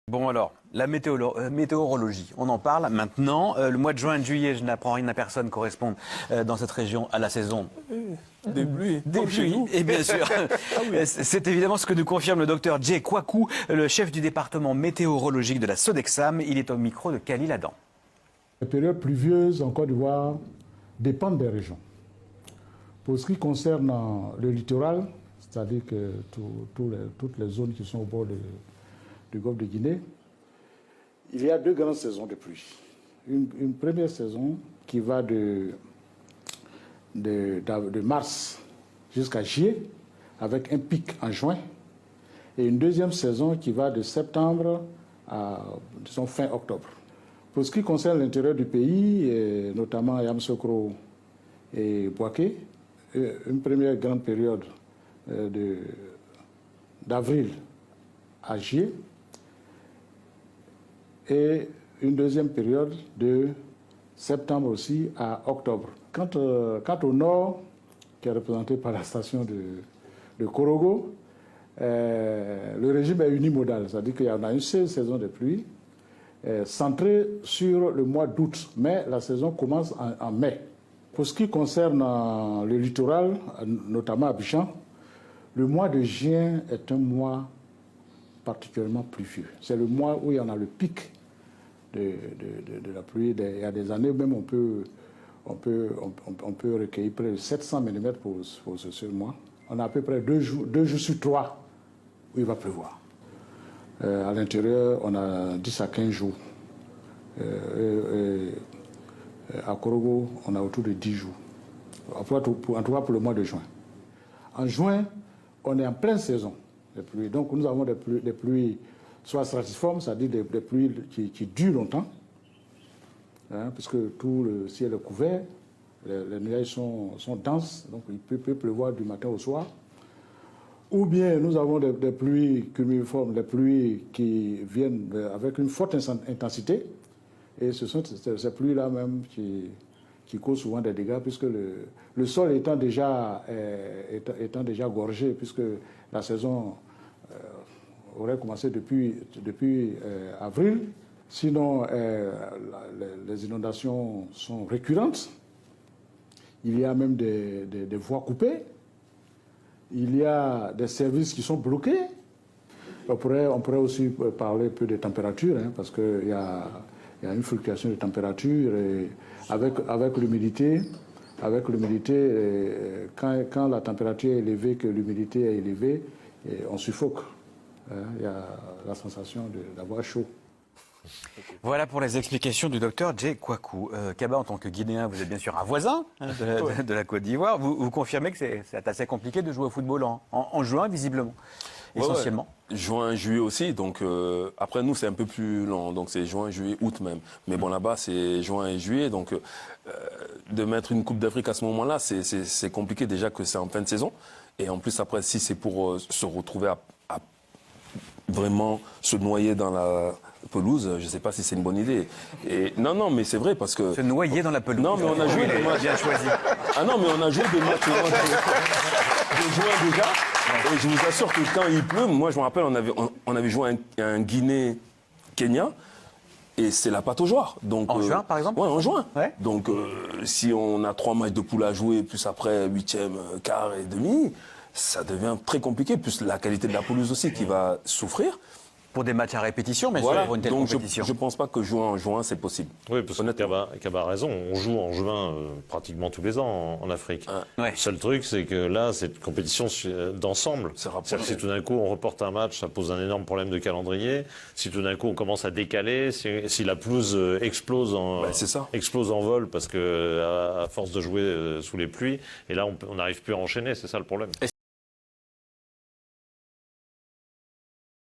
Bon alors, la météorologie, on en parle maintenant. Le mois de juin et de juillet, je n'apprends rien à personne, correspondent dans cette région à la saison des pluies. Des pluies, et bien sûr. C'est évidemment ce que nous confirme le docteur Jay Kwaku, le chef du département météorologique de la Sodexam. Il est au micro de Khalil Adam. Les périodes pluvieuses en Côte d'Ivoire dépendent des régions. Pour ce qui concerne le littoral, c'est-à-dire que toutes les zones qui sont au bord du golfe de Guinée, il y a deux grandes saisons de pluie. Une première saison qui va de mars jusqu'à juillet, avec un pic en juin, et une deuxième saison qui va de septembre à disons, fin octobre. Pour ce qui concerne l'intérieur du pays, notamment Yamoussoukro et Bouaké, une première grande période d'avril à juillet, et une deuxième période de septembre aussi à octobre. Quant au nord, qui est représenté par la station de Korogo, le régime est unimodal, c'est-à-dire qu'il y en a une seule saison de pluie centrée sur le mois d'août, mais la saison commence en mai. Pour ce qui concerne le littoral, notamment Abidjan, le mois de juin est un mois particulièrement pluvieux. C'est le mois où il y en a le pic de la pluie. Il y a des années où même on peut recueillir près de 700 mm pour ce seul mois. On a à peu près deux jours sur 3 où il va pleuvoir. À l'intérieur, on a 10 à 15 jours. À Korogo, on a autour de 10 jours. En tout cas pour le mois de juin. En juin, on est en pleine saison des pluies. Donc nous avons des pluies soit stratiformes, c'est-à-dire des pluies qui durent longtemps, puisque tout le ciel est couvert, les nuages sont denses, donc il peut pleuvoir du matin au soir. Ou bien nous avons des pluies cumuliformes, des pluies qui viennent avec une forte intensité, et ce sont ces pluies-là même qui causent souvent des dégâts, puisque le sol étant déjà gorgé, puisque la saison aurait commencé depuis avril. Sinon, les inondations sont récurrentes. Il y a même des voies coupées. Il y a des services qui sont bloqués. On pourrait aussi parler un peu des températures, parce qu'il y a une fluctuation de température et avec l'humidité. Quand la température est élevée, que l'humidité est élevée, on suffoque. Il y a la sensation d'avoir chaud. Voilà pour les explications du docteur Jay Kwaku. Kaba, en tant que Guinéen, vous êtes bien sûr un voisin de la Côte d'Ivoire. Vous confirmez que c'est assez compliqué de jouer au football en juin, visiblement, essentiellement. Ouais. Juin, juillet aussi. Donc après nous, c'est un peu plus lent. Donc c'est juin, juillet, août même. Mais bon, là-bas, c'est juin et juillet. Donc de mettre une Coupe d'Afrique à ce moment-là, c'est compliqué déjà que c'est en fin de saison. Et en plus, après, si c'est pour se retrouver à vraiment se noyer dans la pelouse, je ne sais pas si c'est une bonne idée. Et non, mais c'est vrai parce que... Se noyer dans la pelouse. Non, mais on a joué des matchs... bien choisi. Ah non, mais on a joué des matchs de juin déjà. Et je vous assure que quand il pleut, moi je me rappelle, on avait joué un Guinée-Kenya. Et c'est la pâte aux joueurs. Donc, en juin, par exemple? Oui, en juin. Ouais. Donc, si on a 3 matchs de poule à jouer, plus après 8e, quart et demi, ça devient très compliqué. Plus la qualité de la pelouse aussi qui va souffrir. Pour des matchs à répétition, mais voilà. pour une telle donc compétition. Je ne pense pas que jouer en juin, c'est possible. Oui, parce que Kaba a raison. On joue en juin pratiquement tous les ans en Afrique. Ouais. Le seul truc, c'est que là, c'est une compétition d'ensemble. Si tout d'un coup on reporte un match, ça pose un énorme problème de calendrier. Si tout d'un coup on commence à décaler, si la pelouse explose en vol, parce que à force de jouer sous les pluies, et là on n'arrive plus à enchaîner, c'est ça le problème.